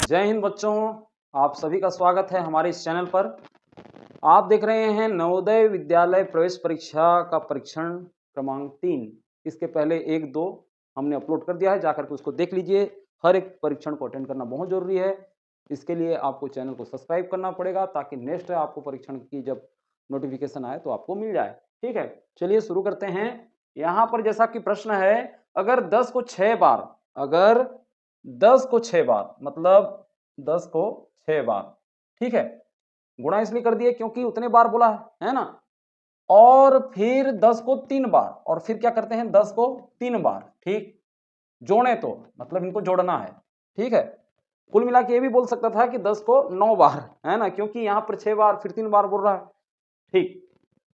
जय हिंद बच्चों, आप सभी का स्वागत है हमारे इस चैनल पर। आप देख रहे हैं नवोदय विद्यालय प्रवेश परीक्षा का परीक्षण क्रमांक 3। इसके पहले 1-2 हमने अपलोड कर दिया है, जाकर के उसको देख लीजिए। हर एक परीक्षण को अटेंड करना बहुत जरूरी है। इसके लिए आपको चैनल को सब्सक्राइब करना पड़ेगा ताकि नेक्स्ट आपको परीक्षण की जब नोटिफिकेशन आए तो आपको मिल जाए। ठीक है, चलिए शुरू करते हैं। यहाँ पर जैसा कि प्रश्न है, अगर 10 को 6 बार, अगर 10 को 6 बार मतलब 10 को 6 बार, ठीक है, गुणा इसलिए कर दिए क्योंकि उतने बार बोला है ना। और फिर 10 को 3 बार, और फिर क्या करते हैं 10 को 3 बार, ठीक, जोड़े तो मतलब इनको जोड़ना है। ठीक है, कुल मिला के ये भी बोल सकता था कि 10 को 9 बार, है ना, क्योंकि यहां पर 6 बार फिर 3 बार बोल रहा है। ठीक,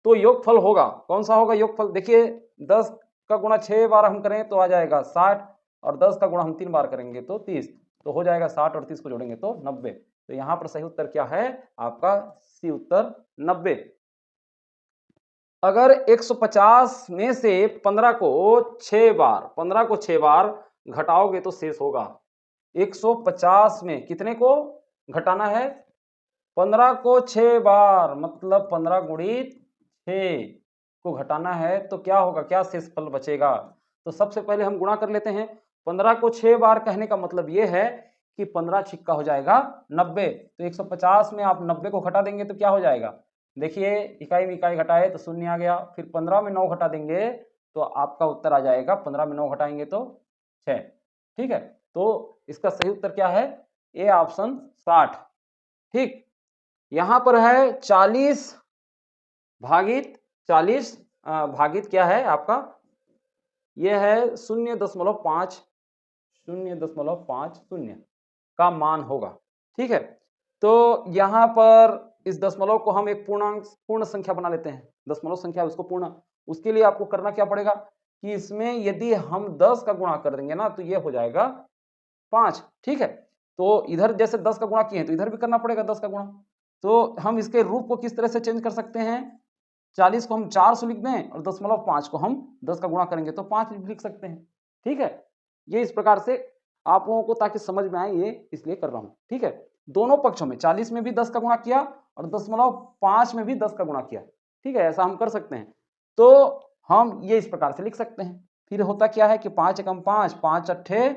तो योगफल होगा, कौन सा होगा योगफल? देखिए 10 का गुणा 6 बार हम करें तो आ जाएगा 60, और 10 का गुणा हम 3 बार करेंगे तो 30, तो हो जाएगा 60 और 30 को जोड़ेंगे तो 90। तो यहां पर सही उत्तर क्या है आपका? सी उत्तर 90। अगर 150 में से 15 को 6 बार, 15 को 6 बार घटाओगे तो शेष होगा। 150 में कितने को घटाना है? 15 को 6 बार, मतलब 15 गुणित 6 को घटाना है तो क्या होगा, क्या शेषफल बचेगा? तो सबसे पहले हम गुणा कर लेते हैं। 15 को 6 बार कहने का मतलब ये है कि 15 छिक्का हो जाएगा 90। तो 150 में आप 90 को घटा देंगे तो क्या हो जाएगा? देखिए इकाई में इकाई घटाए तो शून्य आ गया, फिर 15 में 9 घटा देंगे तो आपका उत्तर आ जाएगा, 15 में 9 घटाएंगे तो 6। ठीक है, तो इसका सही उत्तर क्या है? A option 60। ठीक, यहां पर है 40 भागित 40 भागित क्या है आपका? यह है 0.50, 0.50 का मान होगा। ठीक है, तो यहां पर इस दशमलव को हम एक पूर्णांक पूर्ण संख्या बना लेते हैं। दशमलव संख्या उसको पूर्ण, उसके लिए आपको करना क्या पड़ेगा कि इसमें यदि हम 10 का गुणा कर देंगे ना तो ये हो जाएगा 5। ठीक है, तो इधर जैसे 10 का गुणा किए हैं तो इधर भी करना पड़ेगा 10 का गुणा। तो हम इसके रूप को किस तरह से चेंज कर सकते हैं? 40 को हम 4 से लिख दें और 0.5 को हम 10 का गुणा करेंगे तो 5 लिख सकते हैं। ठीक है, ये इस प्रकार से आप लोगों को ताकि समझ में आए, ये इसलिए कर रहा हूं। ठीक है, दोनों पक्षों में 40 में भी 10 का गुणा किया और 0.5 में भी 10 का गुणा किया। ठीक है, ऐसा हम कर सकते हैं। तो हम ये इस प्रकार से लिख सकते हैं। फिर होता क्या है कि 5 एकम 5, 5 अट्ठे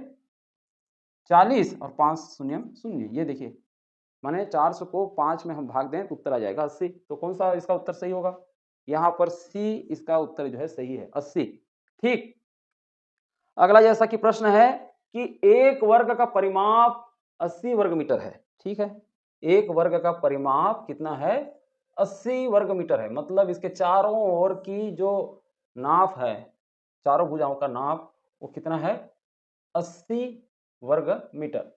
40 और 5 शून्य शून्य। ये देखिए, माने 400 को 5 में हम भाग दें तो उत्तर आ जाएगा 80। तो कौन सा इसका उत्तर सही होगा? यहाँ पर सी इसका उत्तर जो है सही है, 80। ठीक, अगला जैसा कि प्रश्न है कि एक वर्ग का परिमाप 80 वर्ग मीटर है। ठीक है, एक वर्ग का परिमाप कितना है? 80 वर्ग मीटर है, मतलब इसके चारों ओर की जो नाप है, चारों भुजाओं का नाप वो कितना है? 80 वर्ग मीटर।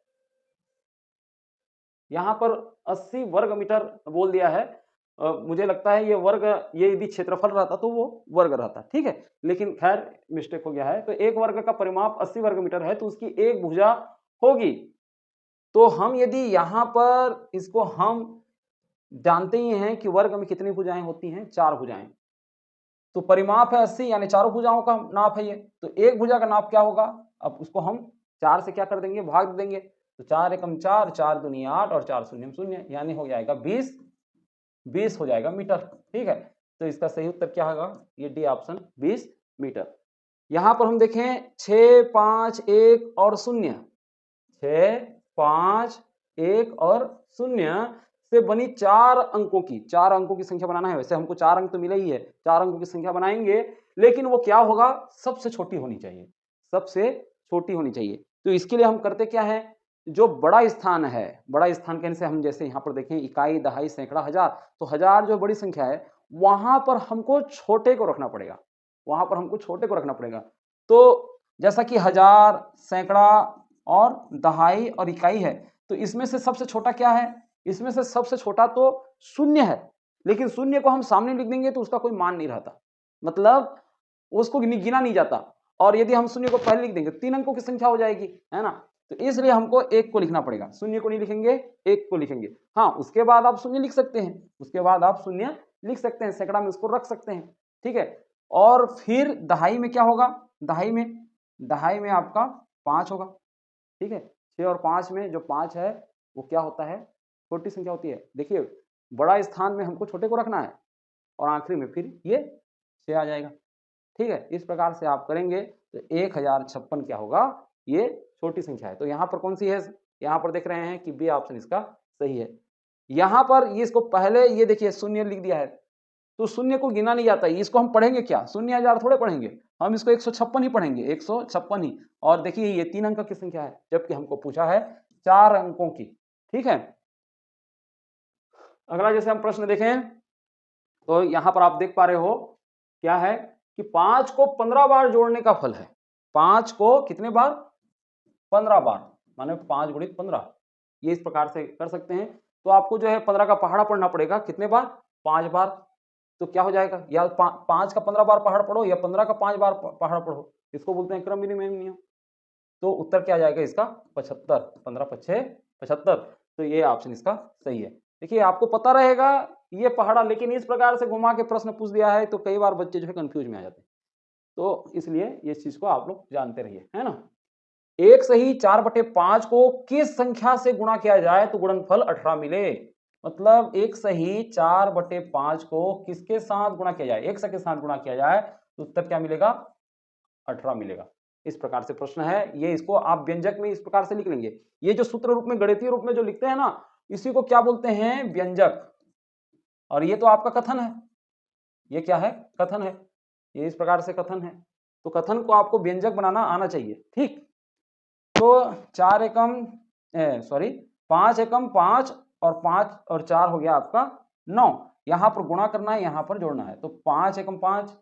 यहाँ पर 80 वर्ग मीटर बोल दिया है। मुझे लगता है ये वर्ग, ये यदि क्षेत्रफल रहता तो वो वर्ग रहता। ठीक है, लेकिन खैर मिस्टेक हो गया है। तो एक वर्ग का परिमाप 80 वर्ग मीटर है तो उसकी एक भुजा होगी। तो हम यदि यहाँ पर इसको हम जानते ही हैं कि वर्ग में कितनी भुजाएं होती हैं? 4 भुजाएं। तो परिमाप है 80 यानी चारों भुजाओं का नाप है ये। तो एक भुजा का नाप क्या होगा? अब उसको हम 4 से क्या कर देंगे? भाग देंगे। तो 4 एकम 4, 4 दूनी 8 और 4 शून्य शून्य, यानी हो जाएगा 20 हो जाएगा मीटर। ठीक है, तो इसका सही उत्तर क्या होगा? ये डी ऑप्शन 20 मीटर। यहां पर हम देखें 6, 5, 1 और 0, 6, 5, 1 और 0 से बनी 4 अंकों की, 4 अंकों की संख्या बनाना है। वैसे हमको 4 अंक तो मिले ही है, 4 अंकों की संख्या बनाएंगे, लेकिन वो क्या होगा? सबसे छोटी होनी चाहिए, सबसे छोटी होनी चाहिए। तो इसके लिए हम करते क्या है, जो बड़ा स्थान है, बड़ा स्थान कहने से हम जैसे यहाँ पर देखें इकाई, दहाई, सैकड़ा, हजार, तो हजार जो बड़ी संख्या है वहां पर हमको छोटे को रखना पड़ेगा, वहां पर हमको छोटे को रखना पड़ेगा। तो जैसा कि हजार, सैकड़ा और दहाई और इकाई है, तो इसमें से सबसे छोटा क्या है? इसमें से सबसे छोटा तो शून्य है, लेकिन शून्य को हम सामने लिख देंगे तो उसका कोई मान नहीं रहता, मतलब उसको गिना नहीं जाता। और यदि हम शून्य को पहले लिख देंगे 3 अंकों की संख्या हो जाएगी, है ना। तो इसलिए हमको 1 को लिखना पड़ेगा, शून्य को नहीं लिखेंगे, 1 को लिखेंगे। हाँ, उसके बाद आप शून्य लिख सकते हैं, उसके बाद आप शून्य लिख सकते हैं, सैकड़ा में उसको रख सकते हैं। ठीक है, और फिर दहाई में क्या होगा? दहाई में आपका 5 होगा। ठीक है, 6 और 5 में जो 5 है वो क्या होता है, छोटी संख्या होती है। देखिए बड़ा स्थान में हमको छोटे को रखना है और आखिरी में फिर ये 6 आ जाएगा, ठीक है। इस प्रकार से आप करेंगे तो 1056 क्या होगा, ये छोटी संख्या है। तो यहाँ पर कौन सी है, यहाँ पर देख रहे हैं कि बी ऑप्शन इसका सही है। यहाँ पर ये इसको पहले ये देखिए शून्य लिख दिया है, तो शून्य को गिना नहीं जाता, इसको हम पढ़ेंगे क्या, 0,000 थोड़े पढ़ेंगे, हम इसको 156 ही पढ़ेंगे, 156 ही। और देखिए ये 3 अंक की संख्या है, जबकि हमको पूछा है 4 अंकों की, ठीक है। अगला जैसे हम प्रश्न देखें तो यहां पर आप देख पा रहे हो क्या है कि 5 को 15 बार जोड़ने का फल है। 5 को कितने बार, 15 बार, माने 5 गुणित 15, ये इस प्रकार से कर सकते हैं। तो आपको जो है 15 का पहाड़ा पढ़ना पड़ेगा, कितने बार, 5 बार। तो क्या हो जाएगा, या 5 का 15 बार पहाड़ पढ़ो या 15 का 5 बार पहाड़ पढ़ो, इसको बोलते हैं क्रम विनिमय नियम। तो उत्तर क्या आ जाएगा इसका, 75, 15 पच्छे 75। तो ये ऑप्शन इसका सही है। देखिए आपको पता रहेगा ये पहाड़ा, लेकिन इस प्रकार से घुमा के प्रश्न पूछ दिया है तो कई बार बच्चे जो है कंफ्यूज में आ जाते हैं, तो इसलिए इस चीज को आप लोग जानते रहिए, है ना। एक सही 4/5 को किस संख्या से गुणा किया जाए तो गुणनफल 18 मिले। मतलब एक सही 4/5 को किसके साथ गुणा किया जाए, एक के साथ गुणा किया जाए तो उत्तर क्या मिलेगा, 18 मिलेगा। इस प्रकार से प्रश्न है ये, इसको आप व्यंजक में इस प्रकार से लिख लेंगे। ये जो सूत्र रूप में, गणितीय रूप में जो लिखते हैं ना, इसी को क्या बोलते हैं, व्यंजक। और ये तो आपका कथन है, ये क्या है, कथन है, ये इस प्रकार से कथन है। तो कथन को आपको व्यंजक बनाना आना चाहिए, ठीक। तो 4 एकम 5 एकम 5 और 5 और 4 हो गया आपका 9। यहां पर गुणा करना है, यहां पर जोड़ना है। तो 5 एकम 5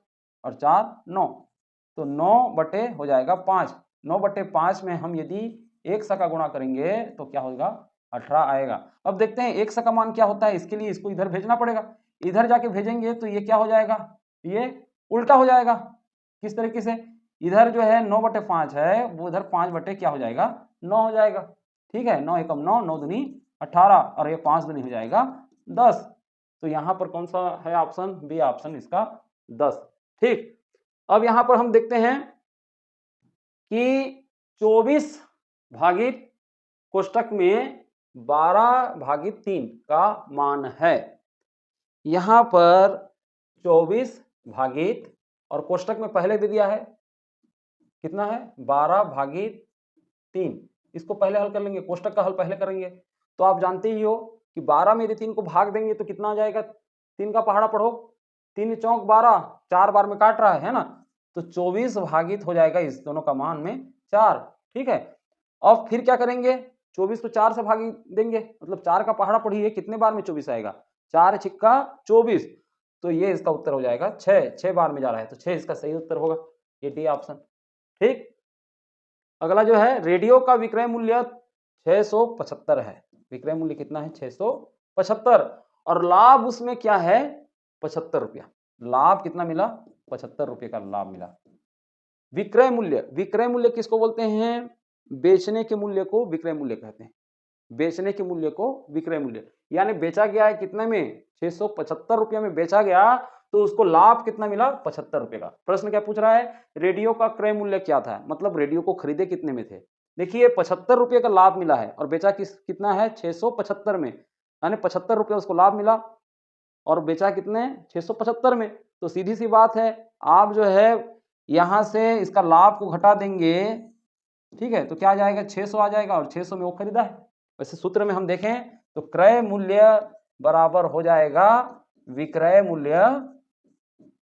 और 4 9, तो 9 बटे हो जाएगा 5। 9/5 में हम यदि 1 का गुणा करेंगे तो क्या होगा, 18 आएगा। अब देखते हैं 1 का मान क्या होता है, इसके लिए इसको इधर भेजना पड़ेगा। इधर जाके भेजेंगे तो ये क्या हो जाएगा, ये उल्टा हो जाएगा। किस तरीके से, इधर जो है 9/5 है, वो इधर 5 बटे क्या हो जाएगा, 9 हो जाएगा, ठीक है। 9 एकम 9, 9 दूनी 18 और ये 5 दूनी हो जाएगा 10। तो यहाँ पर कौन सा है ऑप्शन, बी ऑप्शन इसका 10, ठीक। अब यहाँ पर हम देखते हैं कि 24 भागित कोष्टक में 12/3 का मान है। यहाँ पर 24 भागित और कोष्टक में पहले दे दिया है कितना है, 12/3। इसको पहले हल कर लेंगे, कोष्टक का हल पहले करेंगे। तो आप जानते ही हो कि 12 में यदि 3 को भाग देंगे तो कितना आ जाएगा, 3 का पहाड़ा पढ़ो, 3 चौक 12, 4 बार में काट रहा है ना। तो 24 भागित हो जाएगा इस दोनों का मान में 4, ठीक है। अब फिर क्या करेंगे, 24 को 4 से भाग देंगे, मतलब 4 का पहाड़ा पढ़िए, कितने बार में 24 आएगा, 4 छिक्का 24। तो ये इसका उत्तर हो जाएगा 6 बार में जा रहा है, तो 6 इसका सही उत्तर होगा, ये डी ऑप्शन, ठीक। अगला जो है, रेडियो का विक्रय मूल्य 675 है। विक्रय मूल्य कितना है, 675, और लाभ उसमें क्या है, 75 रुपया। लाभ कितना मिला, 75 रुपये का लाभ मिला। विक्रय मूल्य, विक्रय मूल्य किसको बोलते हैं, बेचने के मूल्य को विक्रय मूल्य कहते हैं। बेचने के मूल्य को विक्रय मूल्य, यानी बेचा गया है कितने में, 675 रुपये में बेचा गया, तो उसको लाभ कितना मिला, 75 रुपये का। प्रश्न क्या पूछ रहा है, रेडियो का क्रय मूल्य क्या था, मतलब रेडियो को खरीदे कितने में थे। देखिए 75 रुपये का लाभ मिला है और बेचा कितना है, 675 में, यानी 75 रुपये उसको लाभ मिला और बेचा कितने, 675 में। तो सीधी सी बात है, आप जो है यहां से इसका लाभ को घटा देंगे, ठीक है, तो क्या आ जाएगा, 600 आ जाएगा, और 600 में वो खरीदा है। वैसे सूत्र में हम देखें तो क्रय मूल्य बराबर हो जाएगा विक्रय मूल्य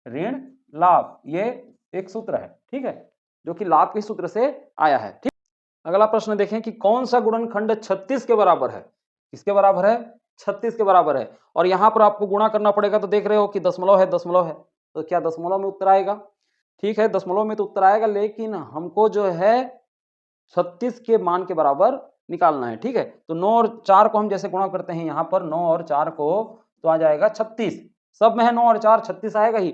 ऋण लाभ, ये एक सूत्र है, ठीक है, जो कि लाभ के सूत्र से आया है, ठीक। अगला प्रश्न देखें कि कौन सा गुणनखंड 36 के बराबर है, किसके बराबर है, 36 के बराबर है। और यहां पर आपको गुणा करना पड़ेगा, तो देख रहे हो कि दशमलव है, दशमलव है, तो क्या दशमलव में उत्तर आएगा, ठीक है, दशमलव में तो उत्तर आएगा, लेकिन हमको जो है 36 के मान के बराबर निकालना है, ठीक है। तो 9 और 4 को हम जैसे गुणा करते हैं यहाँ पर, 9 और 4 को, तो आ जाएगा 36, सब में है 9 और 4, 36 आएगा ही।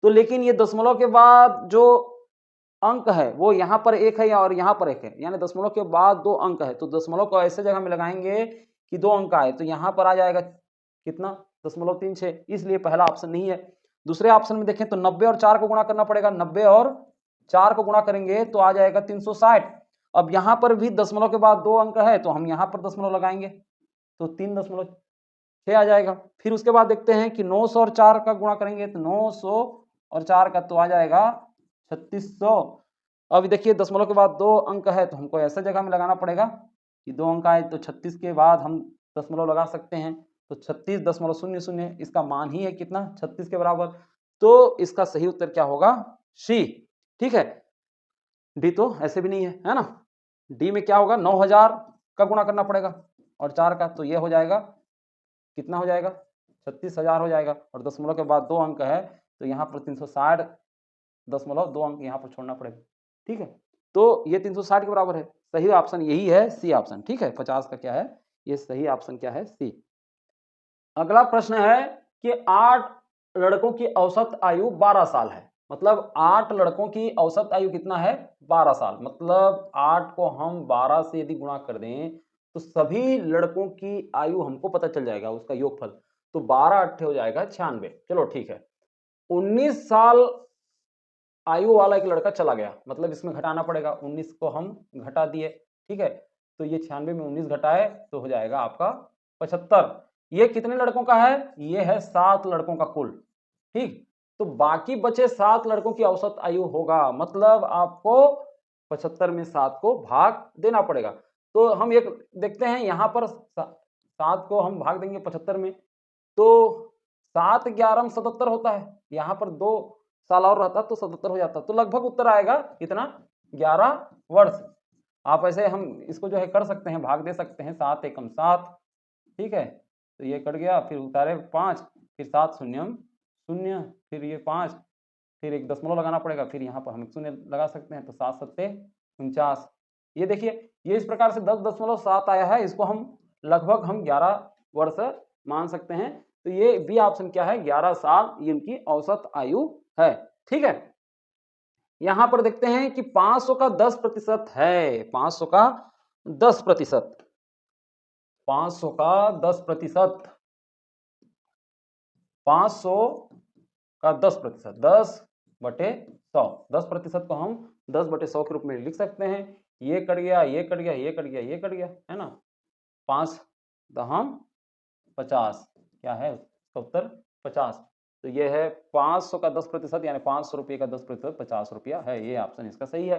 तो लेकिन ये दशमलव के बाद जो अंक है वो यहाँ पर 1 है और यहाँ पर 1 है, यानी दशमलव के बाद 2 अंक है, तो दशमलव को ऐसे जगह में लगाएंगे कि 2 अंक आए, तो यहाँ पर आ जाएगा कितना, 0.36, इसलिए पहला ऑप्शन नहीं है। दूसरे ऑप्शन में देखें तो 90 और 4 को गुणा करना पड़ेगा, 90 और 4 को गुणा करेंगे तो आ जाएगा 360, अब यहाँ पर भी दशमलव के बाद 2 अंक है तो हम यहाँ पर दशमलव लगाएंगे तो 3.6 आ जाएगा। फिर उसके बाद देखते हैं कि 900 और 4 का गुणा करेंगे तो 900 और 4 का तो आ जाएगा 3600। अब देखिए दशमलव के बाद 2 अंक है तो हमको ऐसा जगह में लगाना पड़ेगा कि 2 अंक आए तो 36 के बाद हम दशमलव लगा सकते हैं तो 36.00 इसका मान ही है कितना 36 के बराबर। तो इसका सही उत्तर क्या होगा सी। ठीक है, डी तो ऐसे भी नहीं है ना। डी में क्या होगा 9000 का गुणा करना पड़ेगा और 4 का तो ये हो जाएगा कितना हो जाएगा 36,000 हो जाएगा और दशमलव के बाद 2 अंक है तो यहाँ पर 360.2 अंक यहाँ पर छोड़ना पड़ेगा। ठीक है, तो ये 360 के बराबर है। सही ऑप्शन यही है सी ऑप्शन। ठीक है, 50 का क्या है ये सही ऑप्शन क्या है सी। अगला प्रश्न है कि 8 लड़कों की औसत आयु 12 साल है। मतलब 8 लड़कों की औसत आयु कितना है 12 साल। मतलब 8 को हम 12 से यदि गुणा कर दें तो सभी लड़कों की आयु हमको पता चल जाएगा उसका योगफल। तो 12 अट्ठे हो जाएगा 96। चलो ठीक है, 19 साल आयु वाला एक लड़का चला गया, मतलब इसमें घटाना पड़ेगा। 19 को हम घटा दिए। ठीक है, तो ये 96 में 19 घटाए तो हो जाएगा आपका 75। ये कितने लड़कों का है ये है 7 लड़कों का कुल। ठीक, तो बाकी बचे 7 लड़कों की औसत आयु होगा। मतलब आपको 75 में 7 को भाग देना पड़ेगा। तो हम एक देखते हैं यहाँ पर 7 को हम भाग देंगे 75 में तो 7 11 77 होता है। यहाँ पर 2 साल और रहता तो 77 हो जाता। तो लगभग उत्तर आएगा कितना 11 वर्ष। आप ऐसे हम इसको जो है कर सकते हैं भाग दे सकते हैं 7 एकम 7। ठीक है, तो ये कट गया फिर उतारे 5 फिर 7 शून्यम 0 फिर ये 5 फिर एक दशमलव लगाना पड़ेगा फिर यहाँ पर हम 0 लगा सकते हैं तो 7 सत्ते 49। ये देखिए ये इस प्रकार से 10.7 आया है। इसको हम लगभग हम 11 वर्ष मान सकते हैं। तो ये बी ऑप्शन क्या है 11 साल ये इनकी औसत आयु है। ठीक है, यहां पर देखते हैं कि 500 का 10% है। 500 का 10%, 500 का 10%, 500 का 10%, 10/100। 10% को हम 10/100 के रूप में लिख सकते हैं। ये कट गया ये कट गया ये कट गया ये कट गया है ना। 5 दहम 50 क्या है उसका उत्तर 50। तो ये है 500 का 10% यानी 500 रुपये का 10% 50 रुपया है। ये ऑप्शन इसका सही है।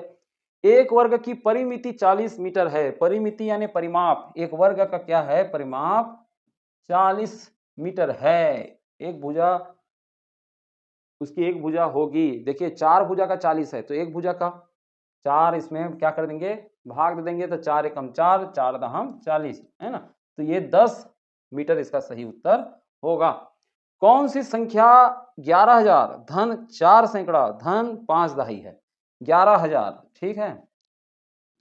एक वर्ग की परिमिति 40 मीटर है। परिमिति यानी परिमाप। एक वर्ग का क्या है परिमाप 40 मीटर है। एक भुजा उसकी एक भुजा होगी। देखिए 4 भुजा का 40 है तो एक भुजा का 4 इसमें क्या कर देंगे भाग दे देंगे तो 4 एकम 4 4 दहम 40 है ना। तो ये 10 मीटर इसका सही उत्तर होगा। कौन सी संख्या 11,000 धन 4 सैकड़ा धन 5 दहाई है। 11,000 ठीक है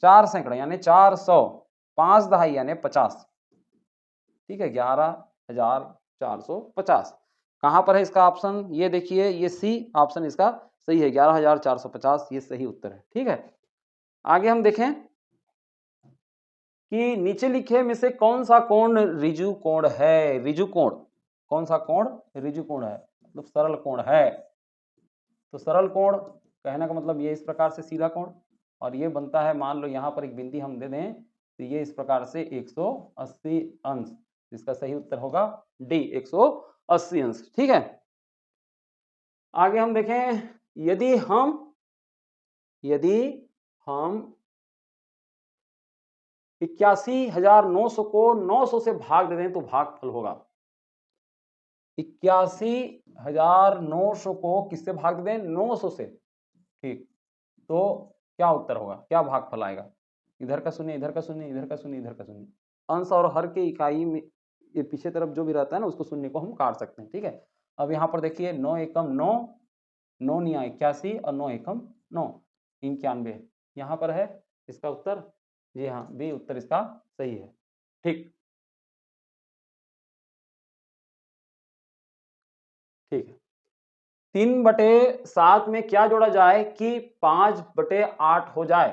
4 सैकड़ा यानी 400 5 दहाई यानी 50। ठीक है 11,450 कहां पर है इसका ऑप्शन ये देखिए ये सी ऑप्शन इसका सही है 11,450 ये सही उत्तर है। ठीक है, आगे हम देखें कि नीचे लिखे में से कौन सा कोण ऋजु कोण है। ऋजु कोण कौन सा कोण ऋजु कोण है मतलब सरल कोण है। तो सरल कोण कहने का मतलब ये इस प्रकार से सीधा कोण और ये बनता है मान लो यहाँ पर एक बिंदी हम दे दें तो ये इस प्रकार से 180 अंश। इसका सही उत्तर होगा डी 180 अंश। ठीक है, आगे हम देखें यदि हम 81,900 को 900 से भाग दे दें तो भागफल होगा। 81,900 को किससे भाग दे दें 900 से। ठीक, तो क्या उत्तर होगा क्या भागफल आएगा। इधर का शून्य इधर का शून्य इधर का शून्य इधर का शून्य। अंश और हर के इकाई में ये पीछे तरफ जो भी रहता है ना उसको शून्य को हम काट सकते हैं। ठीक है, अब यहाँ पर देखिए 9 एकम 9 9 निया 81 और 9 एकम 9 91 यहाँ पर है इसका उत्तर। जी हाँ बी उत्तर इसका सही है। ठीक ठीक है, 3/7 में क्या जोड़ा जाए कि 5/8 हो जाए।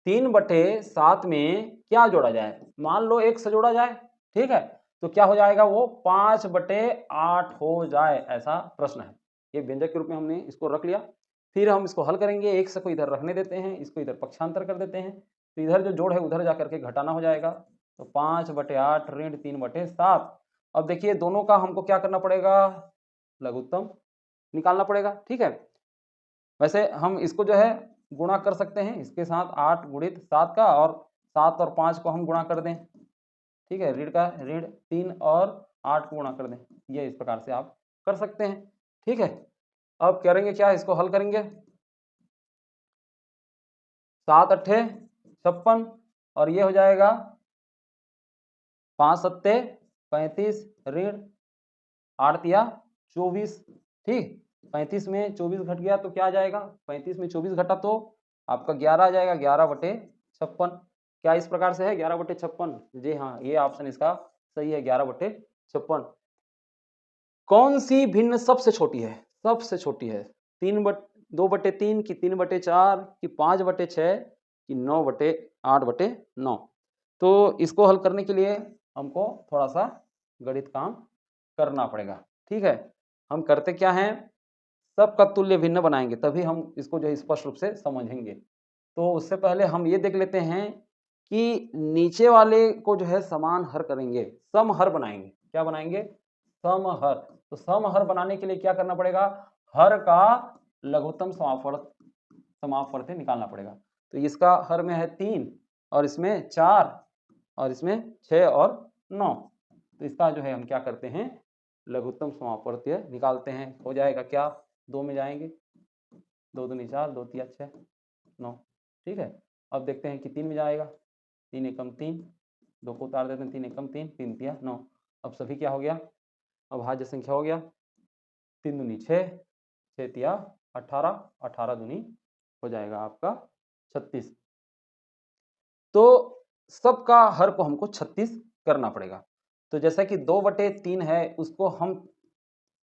3/7 में क्या जोड़ा जाए मान लो 1 से जोड़ा जाए। ठीक है, तो क्या हो जाएगा वो 5/8 हो जाए ऐसा प्रश्न है। ये व्यंजक के रूप में हमने इसको रख लिया। फिर हम इसको हल करेंगे, 1 से को इधर रखने देते हैं, इसको इधर पक्षांतर कर देते हैं, तो इधर जो जोड़ है उधर जा करके घटाना हो जाएगा। तो 5/8 ऋण 3/7। अब देखिए दोनों का हमको क्या करना पड़ेगा, लघुत्तम निकालना पड़ेगा, ठीक है। वैसे हम इसको जो है गुणा कर सकते हैं इसके साथ 8 गुणित 7 का, और 7 और 5 को हम गुणा कर दें, ठीक है, ऋण का ऋण 3 और 8 को गुणा कर दें, ये इस प्रकार से आप कर सकते हैं, ठीक है। अब करेंगे क्या, इसको हल करेंगे, 7 अट्ठे 56 और ये हो जाएगा 5 सत्ते 35 ऋण 8 तिया 24, ठीक। 35 में 24 घट गया तो क्या आ जाएगा, 35 में 24 घटा तो आपका 11 आ जाएगा, 11/56। क्या इस प्रकार से है 11/56? जी हाँ, ये ऑप्शन इसका सही है, 11/56। कौन सी भिन्न सबसे छोटी है, सबसे छोटी है, 2/3 की 3/4 की 5/6 की 9/8/9? तो इसको हल करने के लिए हमको थोड़ा सा गणित काम करना पड़ेगा, ठीक है। हम करते क्या हैं, सबका तुल्य भिन्न बनाएंगे, तभी हम इसको जो है स्पष्ट रूप से समझेंगे। तो उससे पहले हम ये देख लेते हैं कि नीचे वाले को जो है समान हर करेंगे, समहर बनाएंगे। क्या बनाएंगे, समहर। तो समहर बनाने के लिए क्या करना पड़ेगा, हर का लघुत्तम समापवर्ती निकालना पड़ेगा। तो इसका हर में है 3 और इसमें 4 और इसमें 6 और 9। तो इसका जो है हम क्या करते हैं, लघुत्तम समापवर्तीय निकालते हैं। हो जाएगा क्या, 2 में जाएंगे, 2 दूनी 4, 2 तिया 6 9, ठीक है। अब देखते हैं कि 3 में जाएगा, 3 एकम 3, 2 को उतार देते हैं, 3 एकम 3, 3 तिया 9। अब सभी क्या हो गया, अभाज्य संख्या हो गया, 3 दूनी 6, 6 तिया 18, 18 दूनी हो जाएगा आपका 36। तो सबका हर को हमको 36 करना पड़ेगा। तो जैसा कि 2/3 है, उसको हम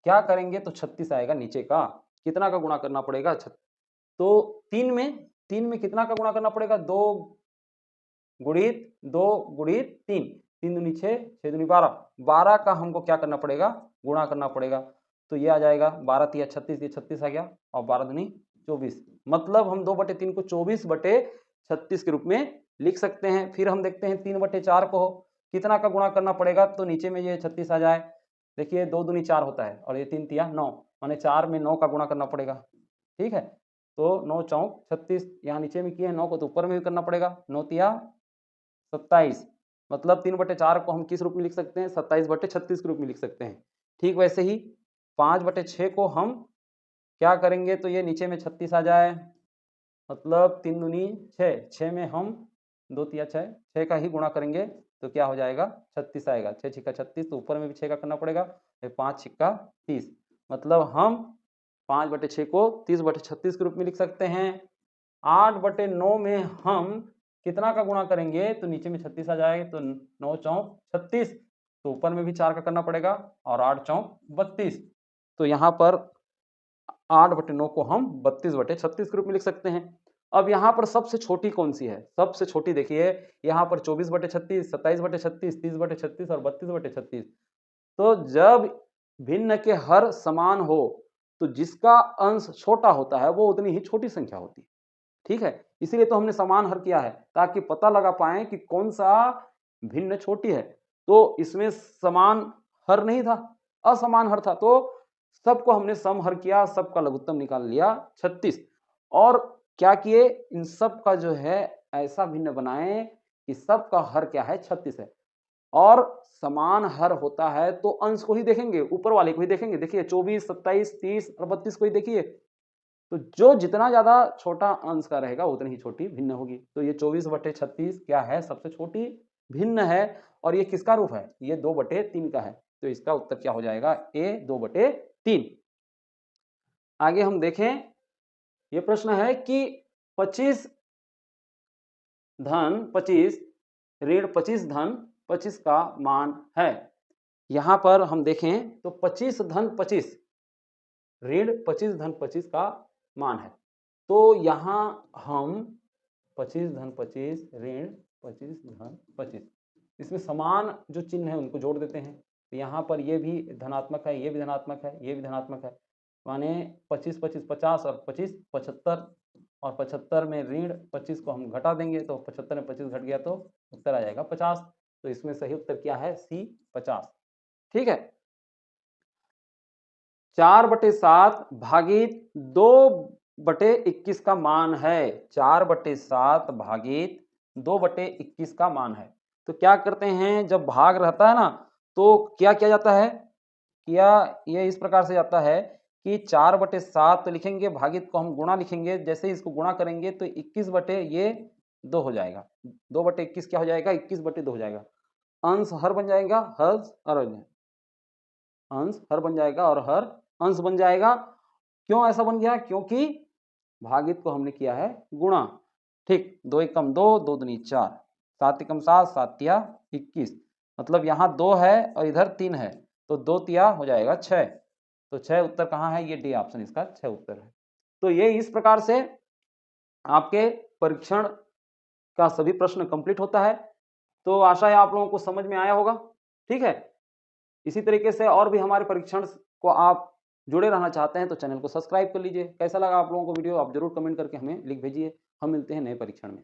क्या करेंगे, तो 36 आएगा नीचे का, कितना का गुणा करना पड़ेगा, तो 3 में कितना का गुणा करना पड़ेगा, 2 गुणित 2 गुणित 3, 3 दूनी 6, 6 दूनी 12, 12 का हमको क्या करना पड़ेगा, गुणा करना पड़ेगा। तो ये आ जाएगा 12 तिया 36, ये 36 आ गया, और 12 दूनी 24। मतलब हम 2/3 को 24/36 के रूप में लिख सकते हैं। फिर हम देखते हैं 3/4 को कितना का गुणा करना पड़ेगा, तो नीचे में ये 36 आ जाए। देखिए 2 दूनी 4 होता है, और ये 3 तिया 9, माने 4 में 9 का गुणा करना पड़ेगा, ठीक है। तो 9 चौक 36, यहाँ नीचे में किए 9 को तो ऊपर में भी करना पड़ेगा, 9 तिया 27। मतलब 3/4 को हम किस रूप में लिख सकते हैं, 27/36 के रूप में लिख सकते हैं। ठीक वैसे ही 5/6 को हम क्या करेंगे, तो ये नीचे में 36 आ जाए, मतलब 3 दूनी 6, 6 में हम 2 तिया 6, 6 का ही गुणा करेंगे तो क्या हो जाएगा, 36 आएगा। 6 छिक्का 36, तो ऊपर में भी 6 का करना पड़ेगा, 5 छिक्का 30। मतलब हम 5/6 को 30/36 के रूप में लिख सकते हैं। 8/9 में हम कितना का गुणा करेंगे, तो नीचे में 36 आ जाएगा, तो 9 चौक 36, तो ऊपर में भी 4 का करना पड़ेगा, और 8 चौक 32। तो यहाँ पर 8/9 को हम 32/36 के रूप में लिख सकते हैं। अब यहाँ पर सबसे छोटी कौन सी है, सबसे छोटी देखिए, यहाँ पर 24/36, 27/36, 30/36 और 32/36। तो जब भिन्न के हर समान हो, तो जिसका अंश छोटा होता है वो उतनी ही छोटी संख्या होती है, ठीक है। इसीलिए तो हमने समान हर किया है, ताकि पता लगा पाए कि कौन सा भिन्न छोटी है। तो इसमें समान हर नहीं था, असमान हर था, तो सबको हमने सम हर किया, सबका लघुत्तम निकाल लिया 36। और क्या किए, इन सब का जो है ऐसा भिन्न बनाए कि सबका हर क्या है, 36 है। और समान हर होता है तो अंश को ही देखेंगे, ऊपर वाले को ही देखेंगे। देखिए 24, 27, 30 और 32 को ही देखिए, तो जो जितना ज्यादा छोटा अंश का रहेगा उतनी ही छोटी भिन्न होगी। तो ये 24/36 क्या है, सबसे छोटी भिन्न है। और ये किसका रूप है, ये 2/3 का है। तो इसका उत्तर क्या हो जाएगा, ए 2/3। आगे हम देखें, ये प्रश्न है कि 25 धन 25 ऋण 25 धन 25 का मान है। यहां पर हम देखें तो 25 धन 25 ऋण 25 धन 25 का मान है। तो यहां हम 25 धन 25 ऋण 25 धन 25, इसमें समान जो चिन्ह है उनको जोड़ देते हैं। तो यहाँ पर ये भी धनात्मक है, ये भी धनात्मक है, ये भी धनात्मक है। माने 25 25 50 और 25 75 और 75 में ऋण 25 को हम घटा देंगे तो 75 में 25 घट गया तो उत्तर आ जाएगा 50। तो इसमें सही उत्तर क्या है? सी 50। ठीक है। 4/7 भागित 2/21 का मान है। 4/7 भागित 2/21 का मान है। तो क्या करते हैं, जब भाग रहता है ना तो क्या किया जाता है, क्या ये इस प्रकार से जाता है कि 4/7 तो लिखेंगे, भागित को हम गुणा लिखेंगे। जैसे ही इसको गुणा करेंगे तो 21 बटे ये 2 हो जाएगा। 2/21 क्या हो जाएगा? 21/2 हो जाएगा। अंश हर बन जाएगा, अंश हर बन जाएगा और हर अंश बन जाएगा। क्यों ऐसा बन गया? क्योंकि भागित को हमने किया है गुणा। ठीक, 2 एकम 2, 2 दूनी 4, 7 एकम 7, 7 तिया 21। मतलब यहाँ 2 है और इधर 3 है तो 2 तिया हो जाएगा 6। तो 6 उत्तर कहाँ है? ये डी ऑप्शन इसका 6 उत्तर है। तो ये इस प्रकार से आपके परीक्षण का सभी प्रश्न कंप्लीट होता है। तो आशा है आप लोगों को समझ में आया होगा। ठीक है। इसी तरीके से और भी हमारे परीक्षण को आप जुड़े रहना चाहते हैं तो चैनल को सब्सक्राइब कर लीजिए। कैसा लगा आप लोगों को वीडियो? आप जरूर कमेंट करके हमें लिख भेजिए। हम मिलते हैं नए परीक्षण में।